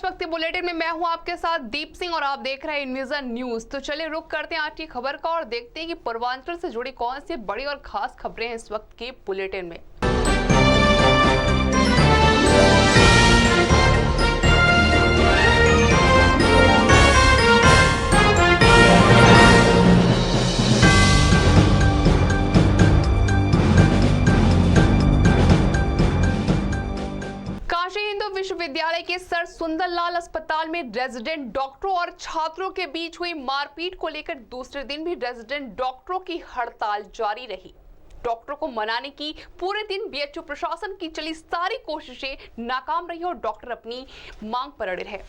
देशभक्ति बुलेटिन में मैं हूं आपके साथ दीप सिंह और आप देख रहे हैं इनविजन न्यूज। तो चलिए रुक करते हैं आज की खबर का और देखते हैं कि पूर्वांचल से जुड़ी कौन सी बड़ी और खास खबरें हैं इस वक्त के बुलेटिन में। विश्वविद्यालय के सर सुंदरलाल अस्पताल में रेजिडेंट डॉक्टरों और छात्रों के बीच हुई मारपीट को लेकर दूसरे दिन भी रेजिडेंट डॉक्टरों की हड़ताल जारी रही। डॉक्टरों को मनाने की पूरे दिन बीएचयू प्रशासन की चली सारी कोशिशें नाकाम रही और डॉक्टर अपनी मांग पर अड़े रहे।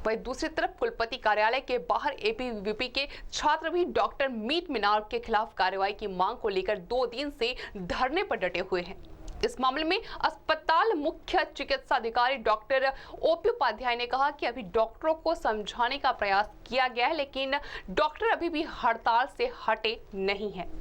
वहीं दूसरी तरफ कुलपति कार्यालय के बाहर एबीवीपी के छात्र भी डॉक्टर मीत मीनार के खिलाफ कार्रवाई की मांग को लेकर 2 दिन से धरने पर डटे हुए हैं। इस मामले में अस्पताल मुख्य चिकित्सा अधिकारी डॉक्टर ओपी उपाध्याय ने कहा कि अभी डॉक्टरों को समझाने का प्रयास किया गया है, लेकिन डॉक्टर अभी भी हड़ताल से हटे नहीं हैं।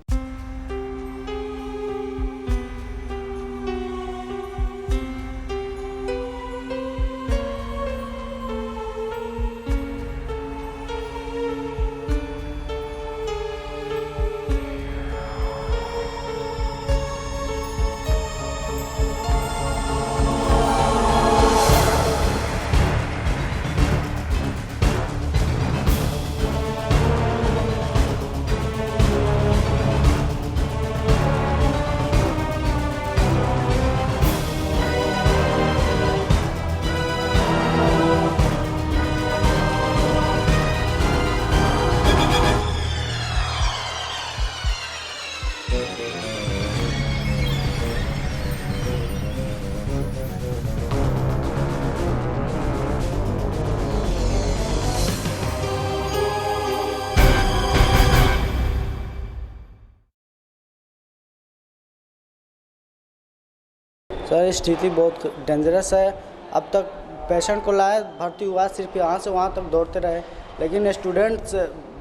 सर स्थिति बहुत डेंजरस है। अब तक पेशेंट को लाया, भर्ती हुआ, सिर्फ यहाँ से वहाँ तक दौड़ते रहे, लेकिन स्टूडेंट्स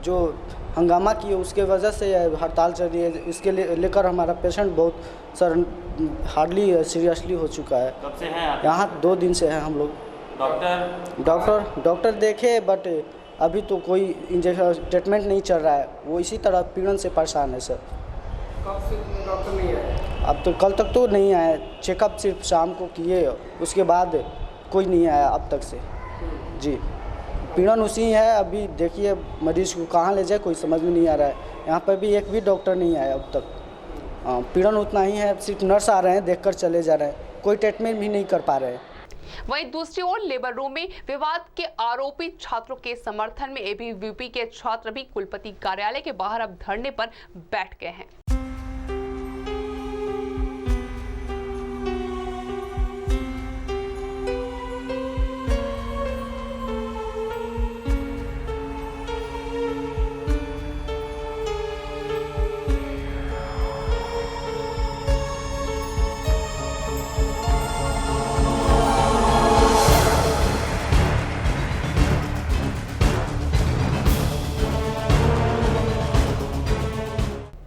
जो हंगामा किए उसके वजह से हड़ताल चल रही है। इसके लेकर हमारा पेशेंट बहुत सर हार्डली सीरियसली हो चुका है। कब से हैं आप यहाँ? 2 दिन से हैं हम लोग। डॉक्टर देखे, बट अभी तो कोई इंजेक्शन ट्रीटमेंट नहीं चल रहा है। वो इसी तरह पीड़न से परेशान है सर। कब से डॉक्टर नहीं आए? अब तो कल तक तो नहीं आए, चेकअप सिर्फ शाम को किए, उसके बाद कोई नहीं आया अब तक से जी। पीड़न उसी है। अभी देखिए मरीज को कहाँ ले जाए कोई समझ में नहीं आ रहा है। यहाँ पर भी एक भी डॉक्टर नहीं आया अब तक। पीड़न उतना ही है, सिर्फ नर्स आ रहे हैं, देखकर चले जा रहे हैं, कोई ट्रीटमेंट भी नहीं कर पा रहे हैं। वहीं दूसरी ओर लेबर रूम में विवाद के आरोपी छात्रों के समर्थन में एबीवीपी के छात्र भी कुलपति कार्यालय के बाहर अब धरने पर बैठ गए हैं।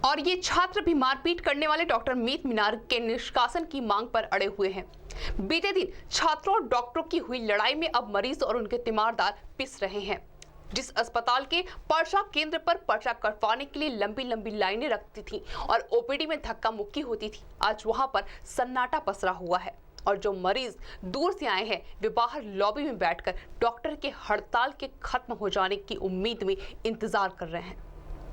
और ये छात्र भी मारपीट करने वाले डॉक्टर मीत मीनार के निष्कासन की मांग पर अड़े हुए हैं। बीते दिन छात्रों और डॉक्टरों की हुई लड़ाई में अब मरीज और उनके तीमारदार पिस रहे हैं। जिस अस्पताल के पर्चा केंद्र पर पर्चा कटवाने के लिए लंबी लंबी लाइनें लगती थी और ओपीडी में धक्का मुक्की होती थी, आज वहां पर सन्नाटा पसरा हुआ है और जो मरीज दूर से आए हैं वे बाहर लॉबी में बैठकर डॉक्टर के हड़ताल के खत्म हो जाने की उम्मीद में इंतजार कर रहे हैं।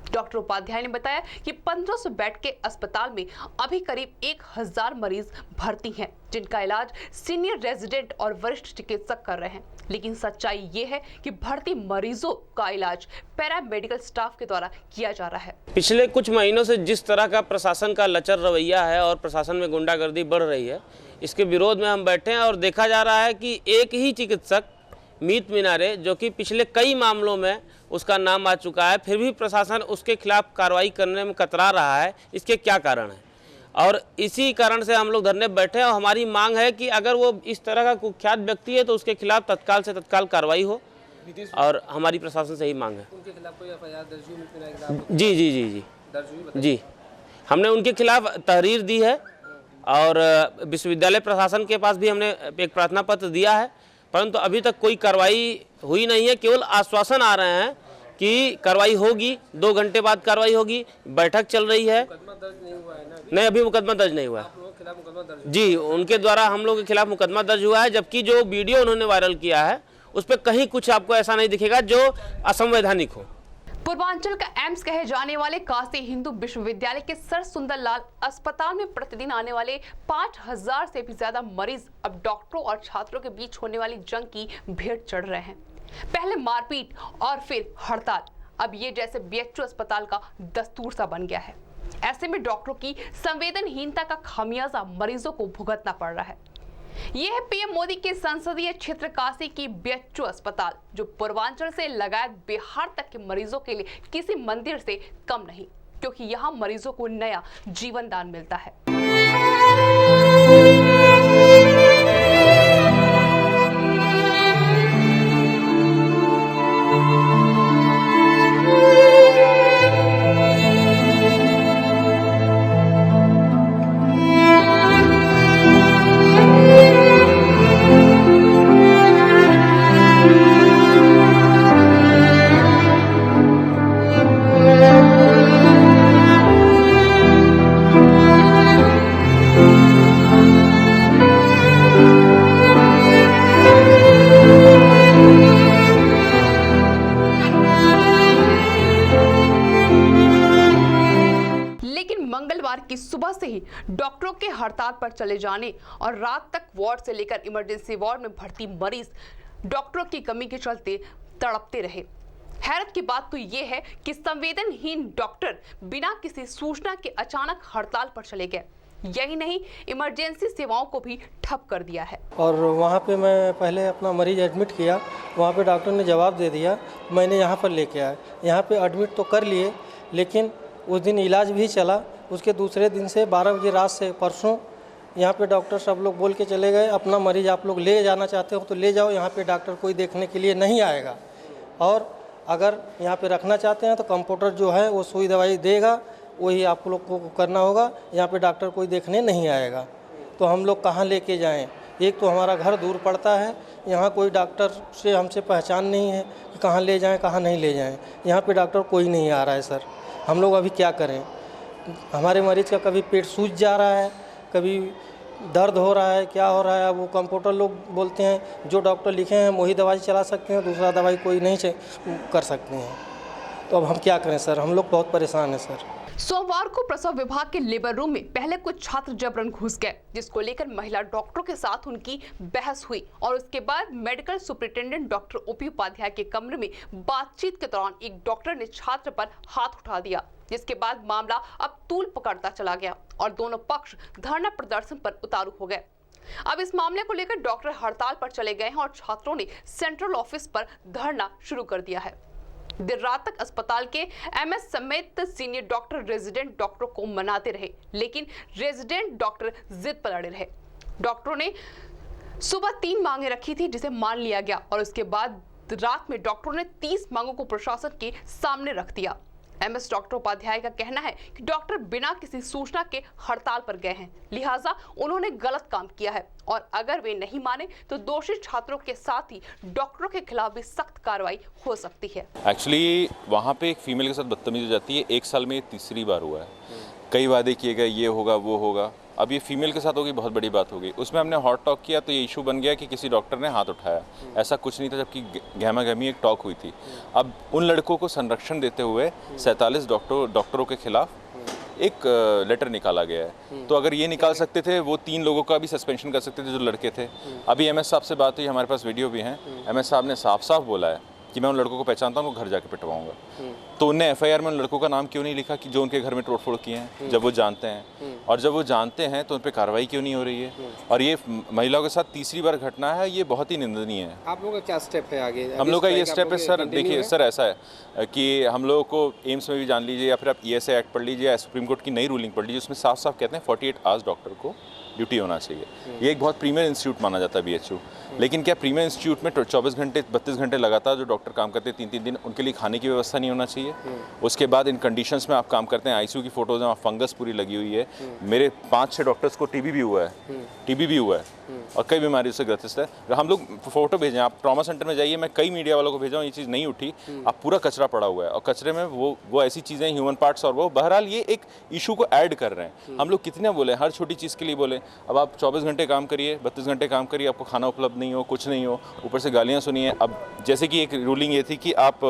डॉक्टर उपाध्याय ने बताया कि 1500 बेड के अस्पताल में अभी करीब 1000 मरीज भर्ती हैं, जिनका इलाज सीनियर रेजिडेंट और वरिष्ठ चिकित्सक कर रहे हैं। लेकिन सच्चाई ये है कि भर्ती मरीजों का इलाज पैरामेडिकल स्टाफ के द्वारा किया जा रहा है। पिछले कुछ महीनों से जिस तरह का प्रशासन का लचर रवैया है और प्रशासन में गुंडागर्दी बढ़ रही है, इसके विरोध में हम बैठे हैं और देखा जा रहा है कि एक ही चिकित्सक मीत मीनारे, जो कि पिछले कई मामलों में उसका नाम आ चुका है, फिर भी प्रशासन उसके खिलाफ कार्रवाई करने में कतरा रहा है। इसके क्या कारण है? और इसी कारण से हम लोग धरने बैठे हैं और हमारी मांग है कि अगर वो इस तरह का कुख्यात व्यक्ति है तो उसके खिलाफ तत्काल से तत्काल कार्रवाई हो और हमारी प्रशासन से ही मांग है। उनके खिलाफ कोई एफआईआर दर्ज हुई? जी जी जी जी दर्ज हुई? जी, हमने उनके खिलाफ तहरीर दी है और विश्वविद्यालय प्रशासन के पास भी हमने एक प्रार्थना पत्र दिया है। परंतु अभी तक कोई कार्रवाई हुई नहीं है। केवल आश्वासन आ रहे हैं कि कार्रवाई होगी, 2 घंटे बाद कार्रवाई होगी, बैठक चल रही है। मुकदमा दर्ज नहीं हुआ है ना अभी? नहीं, अभी मुकदमा दर्ज नहीं हुआ है। आप लोगों के खिलाफ मुकदमा दर्ज जी, उनके द्वारा हम लोगों के खिलाफ मुकदमा दर्ज हुआ है, जबकि जो वीडियो उन्होंने वायरल किया है उस पर कहीं कुछ आपको ऐसा नहीं दिखेगा जो असंवैधानिक हो। पूर्वांचल का एम्स कहे जाने वाले काशी हिंदू विश्वविद्यालय के सर सुंदरलाल अस्पताल में प्रतिदिन आने वाले 5000 से भी ज्यादा मरीज अब डॉक्टरों और छात्रों के बीच होने वाली जंग की भेंट चढ़ रहे हैं। पहले मारपीट और फिर हड़ताल, अब ये जैसे बीएचयू अस्पताल का दस्तूर सा बन गया है। ऐसे में डॉक्टरों की संवेदनहीनता का खामियाजा मरीजों को भुगतना पड़ रहा है। यह है पीएम मोदी के संसदीय क्षेत्र काशी की बीएचयू अस्पताल, जो पूर्वांचल से लगाकर बिहार तक के मरीजों के लिए किसी मंदिर से कम नहीं, क्योंकि यहां मरीजों को नया जीवन दान मिलता है। मंगलवार की सुबह से ही डॉक्टरों के हड़ताल पर चले जाने और रात तक वार्ड से लेकर इमरजेंसी वार्ड में भर्ती मरीज डॉक्टरों की कमी के चलते तड़पते रहे। हैरत की बात तो ये है कि संवेदनहीन डॉक्टर बिना किसी सूचना के अचानक हड़ताल पर चले गए। यही नहीं, इमरजेंसी सेवाओं को भी ठप कर दिया है। और वहाँ पे मैं पहले अपना मरीज एडमिट किया, वहाँ पे डॉक्टर ने जवाब दे दिया, मैंने यहाँ पर लेके आया। यहाँ पे एडमिट तो कर लिए, लेकिन उस दिन इलाज भी चला। उसके दूसरे दिन से 12 बजे रात से परसों यहाँ पे डॉक्टर सब लोग बोल के चले गए, अपना मरीज आप लोग ले जाना चाहते हो तो ले जाओ, यहाँ पे डॉक्टर कोई देखने के लिए नहीं आएगा। और अगर यहाँ पे रखना चाहते हैं तो कंपाउंडर जो है वो सुई दवाई देगा, वही आप लोग को करना होगा। यहाँ पे डॉक्टर कोई देखने नहीं आएगा। तो हम लोग कहाँ लेके जाएं? एक तो हमारा घर दूर पड़ता है, यहाँ कोई डॉक्टर से हमसे पहचान नहीं है कि कहाँ ले जाएं कहाँ नहीं ले जाएं। यहाँ पे डॉक्टर कोई नहीं आ रहा है सर, हम लोग अभी क्या करें? हमारे मरीज़ का कभी पेट सूज जा रहा है, कभी दर्द हो रहा है, क्या हो रहा है। अब वो कंपाउंडर लोग बोलते हैं जो डॉक्टर लिखे हैं वही दवाई चला सकते हैं, दूसरा दवाई कोई नहीं कर सकते हैं। तो अब हम क्या करें सर? हम लोग बहुत परेशान हैं सर। सोमवार को प्रसव विभाग के लेबर रूम में पहले कुछ छात्र जबरन घुस गए, जिसको लेकर महिला डॉक्टरों के साथ उनकी बहस हुई और उसके बाद medical superintendent doctor OP Upadhyay के कमरे में बातचीत के दौरान एक डॉक्टर ने छात्र पर हाथ उठा दिया, जिसके बाद मामला अब तूल पकड़ता चला गया और दोनों पक्ष धरना प्रदर्शन पर उतारू हो गए। अब इस मामले को लेकर डॉक्टर हड़ताल पर चले गए हैं और छात्रों ने सेंट्रल ऑफिस पर धरना शुरू कर दिया है। देर रात तक अस्पताल के एमएस समेत सीनियर डॉक्टर रेजिडेंट डॉक्टरों को मनाते रहे, लेकिन रेजिडेंट डॉक्टर जिद पर अड़े रहे। डॉक्टरों ने सुबह 3 मांगे रखी थी, जिसे मान लिया गया और उसके बाद रात में डॉक्टरों ने 30 मांगों को प्रशासन के सामने रख दिया। एमएस डॉक्टर उपाध्याय का कहना है कि डॉक्टर बिना किसी सूचना के हड़ताल पर गए हैं, लिहाजा उन्होंने गलत काम किया है और अगर वे नहीं माने तो दोषी छात्रों के साथ ही डॉक्टरों के खिलाफ भी सख्त कार्रवाई हो सकती है। एक्चुअली वहाँ पे एक फीमेल के साथ बदतमीजी हो जाती है। 1 साल में ये तीसरी बार हुआ है। कई वादे किए गए, ये होगा वो होगा, अब ये फीमेल के साथ होगी, बहुत बड़ी बात हो गई। उसमें हमने हॉट टॉक किया तो ये इशू बन गया कि किसी डॉक्टर ने हाथ उठाया। ऐसा कुछ नहीं था, जबकि गहमा गहमी एक टॉक हुई थी। अब उन लड़कों को संरक्षण देते हुए 47 डॉक्टरों के खिलाफ एक लेटर निकाला गया है। तो अगर ये निकाल सकते थे, वो 3 लोगों का भी सस्पेंशन कर सकते थे जो लड़के थे। अभी एमएस साहब से बात हुई, हमारे पास वीडियो भी हैं। एमएस साहब ने साफ साफ बोला है कि मैं उन लड़कों को पहचानता हूँ, घर जाके पिटवाऊंगा। तो उनने एफआईआर में उन लड़कों का नाम क्यों नहीं लिखा कि जो उनके घर में तोड़फोड़ किए हैं, जब वो जानते हैं? और जब वो जानते हैं तो उन पर कार्रवाई क्यों नहीं हो रही है? और ये महिलाओं के साथ तीसरी बार घटना है, ये बहुत ही निंदनीय है। आप लोगों का क्या स्टेप है आगे? हम लोग का ये स्टेप है सर, देखिए सर, ऐसा है कि हम लोगों को एम्स में भी जान लीजिए या फिर आप ईएसआई एक्ट पढ़ लीजिए या सुप्रीम कोर्ट की नई रूलिंग पढ़ लीजिए, उसमें साफ साफ कहते हैं 48 आवर्स डॉक्टर को ड्यूटी होना चाहिए। ये एक बहुत प्रीमियर इंस्टीट्यूट माना जाता है बीएचयू। लेकिन क्या प्रीमियर इंस्टीट्यूट में 24 घंटे 32 घंटे लगातार जो डॉक्टर काम करते हैं 3-3 दिन, उनके लिए खाने की व्यवस्था नहीं होना चाहिए? उसके बाद इन कंडीशंस में आप काम करते हैं, आईसीयू की फोटोज में फंगस पूरी लगी हुई है। मेरे 5-6 डॉक्टर्स को टीबी भी हुआ है। और कई बीमारियों से ग्रसित है। हम लोग फोटो भेजें, आप ट्रॉमा सेंटर में जाइए, मैं कई मीडिया वालों को भेजा हूँ, ये चीज़ नहीं उठी। अब पूरा कचरा पड़ा हुआ है और कचरे में वो ऐसी चीज़ें, ह्यूमन पार्ट्स, और वो बहरहाल ये एक इशू को ऐड कर रहे हैं। हम लोग कितने बोले, हर छोटी चीज़ के लिए बोले। अब आप 24 घंटे काम करिए, 32 घंटे काम करिए, आपको खाना उपलब्ध नहीं हो, कुछ नहीं हो, ऊपर से गालियाँ सुनिए। अब जैसे कि एक रूलिंग ये थी कि आप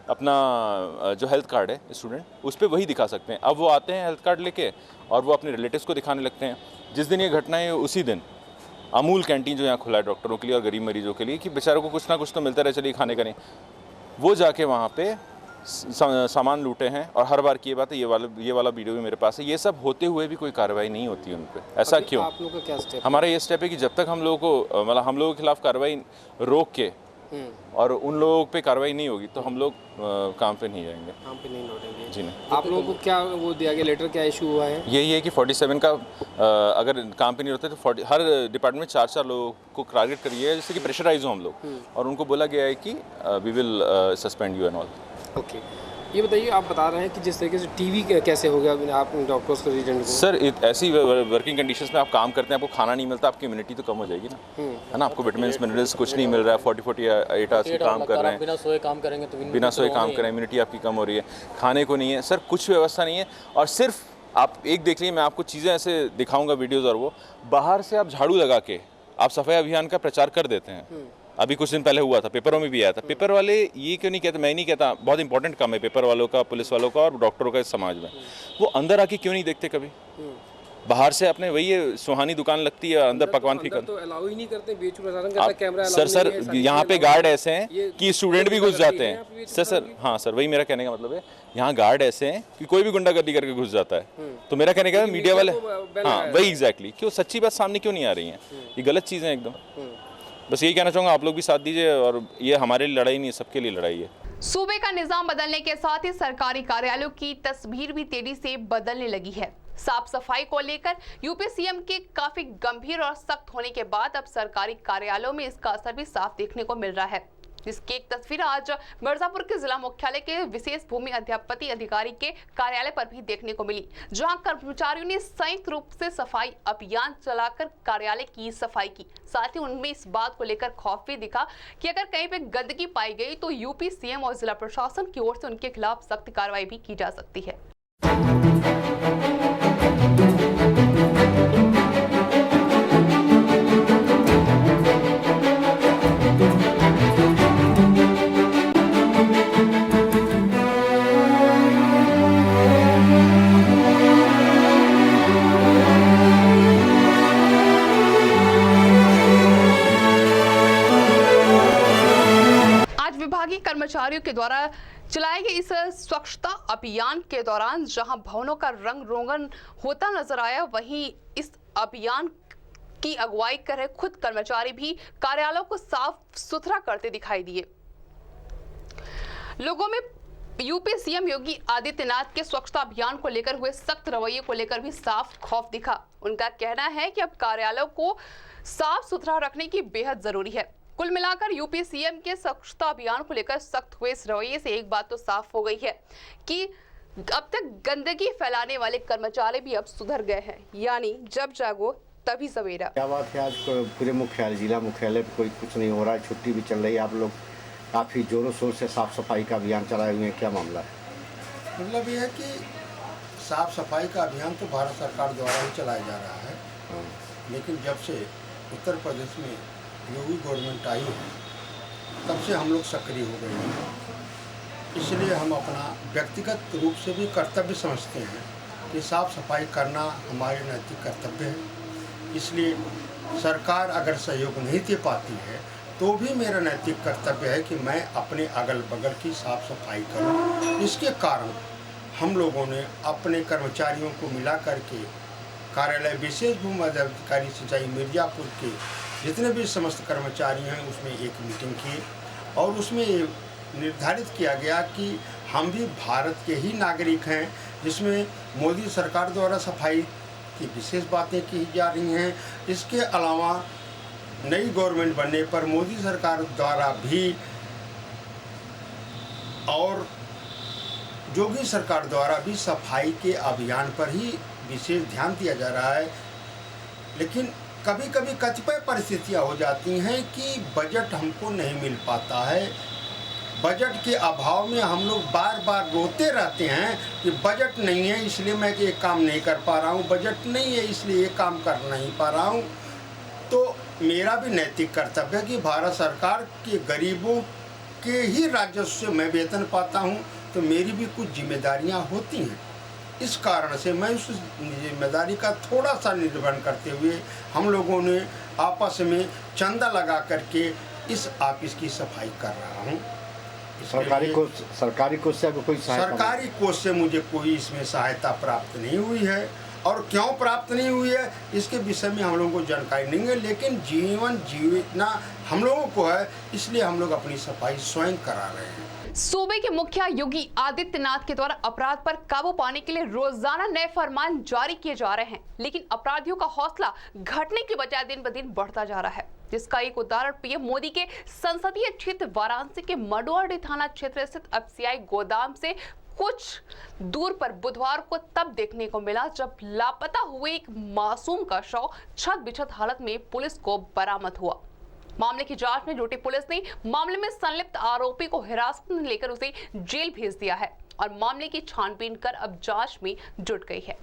अपना जो हेल्थ कार्ड है स्टूडेंट, उस पर वही दिखा सकते हैं। अब वो आते हैं हेल्थ कार्ड लेके और वो अपने रिलेटिव्स को दिखाने लगते हैं। जिस दिन ये घटना है उसी दिन अमूल कैंटीन जो यहाँ खुला है डॉक्टरों के लिए और गरीब मरीजों के लिए, कि बेचारों को कुछ ना कुछ तो मिलता रहे, चलिए खाने का नहीं, वो जाके वहाँ पे सामान लूटे हैं। और हर बार की ये बात है, ये वाला वीडियो भी मेरे पास है। ये सब होते हुए भी कोई कार्रवाई नहीं होती उन पर, ऐसा क्यों? आप लोगों का क्या स्टेप? हमारा ये स्टेप है कि जब तक हम लोगों को, मतलब हम लोगों के खिलाफ कार्रवाई रोक के और उन लोगों पे कार्रवाई नहीं होगी तो हम लोग काम पे नहीं जाएंगे, काम पे नहीं लौटेंगे। जी नहीं। आप लोगों को क्या वो दिया गया लेटर, क्या इशू हुआ है? यही है कि 47 का अगर काम पे नहीं होते तो हर डिपार्टमेंट में 4 लोगों को टारगेट करिए, जिससे कि प्रेशराइज हो हम लोग, और उनको बोला गया है कि we will suspend you and all. Okay, ये बताइए, आप बता रहे हैं कि जिस तरीके से टीवी कैसे हो गया आप डॉक्टर्स को, रीजेंट को? सर ऐसी वर्किंग कंडीशंस में आप काम करते हैं, आपको खाना नहीं मिलता, आपकी इम्यूनिटी तो कम हो जाएगी ना, है ना। आपको विटामिन मिनरल्स कुछ नहीं मिल रहा है, 48 आवर्स की काम कर रहे हैं, बिना सोए काम करेंगे तो बिना सोए काम करें, इम्यूनिटी आपकी कम हो रही है, खाने को नहीं है सर, कुछ व्यवस्था नहीं है। और सिर्फ आप एक देख लीजिए, मैं आपको चीज़ें ऐसे दिखाऊंगा वीडियोज़, और वो बाहर से आप झाड़ू लगा के आप सफाई अभियान का प्रचार कर देते हैं। अभी कुछ दिन पहले हुआ था, पेपरों में भी आया था। पेपर वाले ये क्यों नहीं कहते, मैं नहीं कहता, बहुत इंपॉर्टेंट काम है पेपर वालों का, पुलिस वालों का और डॉक्टरों का इस समाज में, वो अंदर आके क्यों नहीं देखते कभी? बाहर से अपने वही है, सुहानी दुकान लगती है, अंदर पकवान की तो अलाउ ही नहीं करते, बीच प्रशासन कहता है कैमरा अलाउ सर नहीं है, सारी यहाँ पे चीजें गार्ड अलाउ ऐसे हैं ये कि स्टूडेंट भी घुस गुंडागर्दी जाते है, आप ये हैं। सर हाँ सर, वही मेरा कहने का मतलब है, यहाँ गार्ड ऐसे हैं कि कोई भी गुंडागर्दी करके घुस जाता है। तो मेरा कहने का मीडिया वाले, हाँ वही एग्जैक्टली, क्यों सच्ची बात सामने क्यों नहीं आ रही है? ये गलत चीज़ें एकदम। बस यही कहना चाहूँगा, आप लोग भी साथ दीजिए, और ये हमारे लिए लड़ाई नहीं है, सबके लिए लड़ाई है। सूबे का निजाम बदलने के साथ ही सरकारी कार्यालयों की तस्वीर भी तेजी से बदलने लगी है। साफ सफाई को लेकर यूपी सीएम के काफी गंभीर और सख्त होने के बाद अब सरकारी कार्यालयों में इसका असर भी साफ देखने को मिल रहा है, जिसकी एक तस्वीर आज मिर्जापुर के जिला मुख्यालय के विशेष भूमि अध्यापति अधिकारी के कार्यालय पर भी देखने को मिली, जहां कर्मचारियों ने संयुक्त रूप से सफाई अभियान चलाकर कार्यालय की सफाई की। साथ ही उनमें इस बात को लेकर खौफ भी दिखा कि अगर कहीं पे गंदगी पाई गई तो यूपी सीएम और जिला प्रशासन की ओर से उनके खिलाफ सख्त कार्रवाई भी की जा सकती है। विभागीय कर्मचारियों के द्वारा चलाए गए इस स्वच्छता अभियान के दौरान जहां भवनों का रंग रोगन होता नजर आया, वहीं इस अभियान की अगुवाई कर रहे खुद कर्मचारी भी कार्यालयों को साफ सुथरा करते दिखाई दिए। लोगों में यूपी सीएम योगी आदित्यनाथ के स्वच्छता अभियान को लेकर हुए सख्त रवैये को लेकर भी साफ खौफ दिखा। उनका कहना है कि अब कार्यालयों को साफ सुथरा रखने की बेहद जरूरी है। कुल मिलाकर यूपी सीएम के स्वच्छता अभियान को लेकर सख्त हुए इस रवैये से एक बात तो साफ हो गई है कि अब तक गंदगी फैलाने वाले कर्मचारी भी अब सुधर गए हैं, यानी जब जागो तभी सवेरा। क्या बात है, आज पूरे मुख्यालय, जिला मुख्यालय पे कोई कुछ नहीं हो रहा है, छुट्टी भी चल रही है, आप लोग काफ़ी जोरों शोर से साफ सफाई का अभियान चलाए हुए हैं, क्या मामला है? मतलब ये है कि साफ सफाई का अभियान तो भारत सरकार द्वारा ही चलाया जा रहा है, लेकिन जब से उत्तर प्रदेश में योगी गवर्नमेंट आई है तब से हम लोग सक्रिय हो गए हैं। इसलिए हम अपना व्यक्तिगत रूप से भी कर्तव्य समझते हैं कि साफ सफाई करना हमारे नैतिक कर्तव्य है। इसलिए सरकार अगर सहयोग नहीं दे पाती है तो भी मेरा नैतिक कर्तव्य है कि मैं अपने अगल बगल की साफ सफाई करूं। इसके कारण हम लोगों ने अपने कर्मचारियों को मिला करके कार्यालय विशेष भूमि अधिकारी सिंचाई मिर्जापुर के जितने भी समस्त कर्मचारी हैं उसमें एक मीटिंग की और उसमें ये निर्धारित किया गया कि हम भी भारत के ही नागरिक हैं, जिसमें मोदी सरकार द्वारा सफाई की विशेष बातें की जा रही हैं। इसके अलावा नई गवर्नमेंट बनने पर मोदी सरकार द्वारा भी और योगी सरकार द्वारा भी सफाई के अभियान पर ही विशेष ध्यान दिया जा रहा है। लेकिन कभी कभी कतिपय परिस्थितियाँ हो जाती हैं कि बजट हमको नहीं मिल पाता है। बजट के अभाव में हम लोग बार बार रोते रहते हैं कि बजट नहीं है इसलिए मैं ये काम नहीं कर पा रहा हूँ, बजट नहीं है इसलिए ये काम कर नहीं पा रहा हूँ। तो मेरा भी नैतिक कर्तव्य है कि भारत सरकार के गरीबों के ही राजस्व से मैं वेतन पाता हूँ, तो मेरी भी कुछ जिम्मेदारियाँ होती हैं। इस कारण से मैं उस जिम्मेदारी का थोड़ा सा निर्वहन करते हुए हम लोगों ने आपस में चंदा लगा करके इस ऑफिस की सफाई कर रहा हूँ। सरकारी कोष से आपको कोई सहायता? सरकारी कोष से मुझे कोई इसमें सहायता प्राप्त नहीं हुई है, और क्यों प्राप्त नहीं हुई है इसके विषय में हम लोगों को जानकारी नहीं है, लेकिन जीवन जीना हम लोगों को है, इसलिए हम लोग अपनी सफाई स्वयं करा रहे हैं। सूबे के मुखिया योगी आदित्यनाथ के द्वारा अपराध पर काबू पाने के लिए रोजाना नए फरमान जारी किए जा रहे हैं, लेकिन अपराधियों का हौसला घटने की बजाय दिन ब दिन बढ़ता जा रहा है, जिसका एक उदाहरण पीएम मोदी के संसदीय क्षेत्र वाराणसी के मडुआडीह थाना क्षेत्र स्थित एफसीआई गोदाम से कुछ दूर पर बुधवार को तब देखने को मिला जब लापता हुए एक मासूम का शव छत बिछत हालत में पुलिस को बरामद हुआ। मामले की जांच में जुटी पुलिस ने मामले में संलिप्त आरोपी को हिरासत में लेकर उसे जेल भेज दिया है और मामले की छानबीन कर अब जांच में जुट गई है।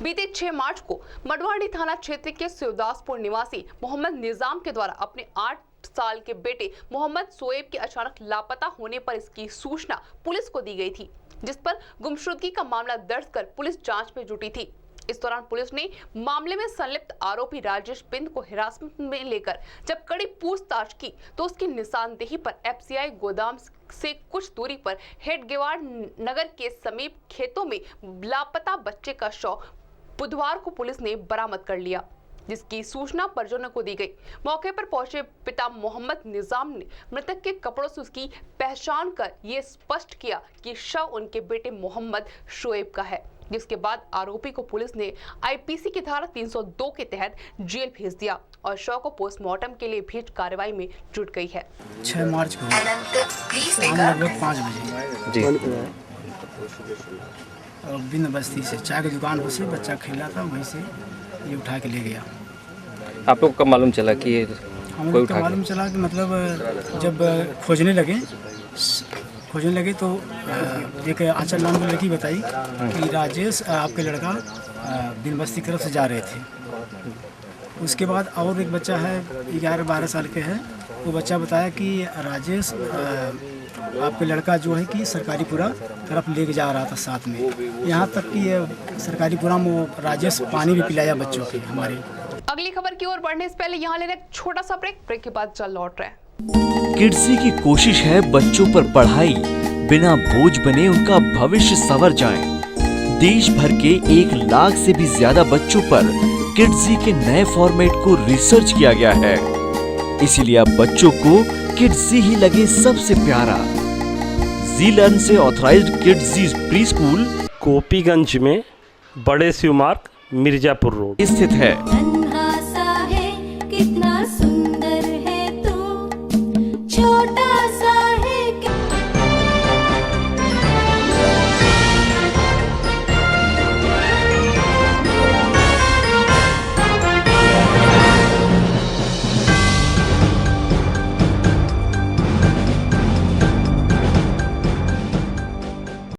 बीते 6 मार्च को मडुआडीह थाना क्षेत्र के शिवदासपुर निवासी मोहम्मद निजाम के द्वारा अपने 8 साल के बेटे मोहम्मद शोएब के अचानक लापता होने पर इसकी सूचना पुलिस को दी गई थी, जिस पर गुमशुदगी का मामला दर्ज कर पुलिस जांच में जुटी थी। इस दौरान पुलिस ने मामले में संलिप्त आरोपी राजेश बिंद को हिरासत में लेकर जब कड़ी पूछताछ की तो उसकी निशानदेही पर एफसीआई गोदाम से कुछ दूरी पर हेडगेवार नगर के समीप खेतों में लापता बच्चे का शव बुधवार को पुलिस ने बरामद कर लिया, जिसकी सूचना परिजनों को दी गई। मौके पर पहुंचे पिता मोहम्मद निजाम ने मृतक के कपड़ों से उसकी पहचान कर ये स्पष्ट किया कि शव उनके बेटे मोहम्मद शोएब का है, जिसके बाद आरोपी को पुलिस ने आईपीसी की धारा 302 के तहत जेल भेज दिया और शव को पोस्टमार्टम के लिए भेज कार्रवाई में जुट गई है। 6 मार्च को लगभग 5 बजे बिन बस्ती से चाय की दुकान पर से बच्चा खेला था, वहीं से ये उठा के ले गया। आप लोग कब मालूम चला कि हम लोग को मालूम चला कि मतलब जब खोजने लगे तो एक आंचल नाम की लड़की बताई कि राजेश आपके लड़का बिन बस्ती की तरफ से जा रहे थे। उसके बाद और एक बच्चा है 11-12 साल के है, वो बच्चा बताया कि राजेश आपके लड़का जो है कि सरकारीपुरा तरफ लेके जा रहा था साथ में, यहाँ तक कि सरकारीपुरा में वो राजेश पानी भी पिलाया बच्चों के हमारे। अगली खबर की ओर बढ़ने से पहले यहाँ लेने एक छोटा सा ब्रेक के बाद चल लौट रहे हैं। किड्सी की कोशिश है बच्चों पर पढ़ाई बिना बोझ बने उनका भविष्य संवर जाए। देश भर के 1 लाख से भी ज्यादा बच्चों पर किड्सी के नए फॉर्मेट को रिसर्च किया गया है, इसीलिए अब बच्चों को किड्सी ही लगे सबसे प्यारा। जी लर्न से authorised Kidzy pre school Gopiganj में बड़े शिव मार्ग मिर्जापुर रोड स्थित है। कितना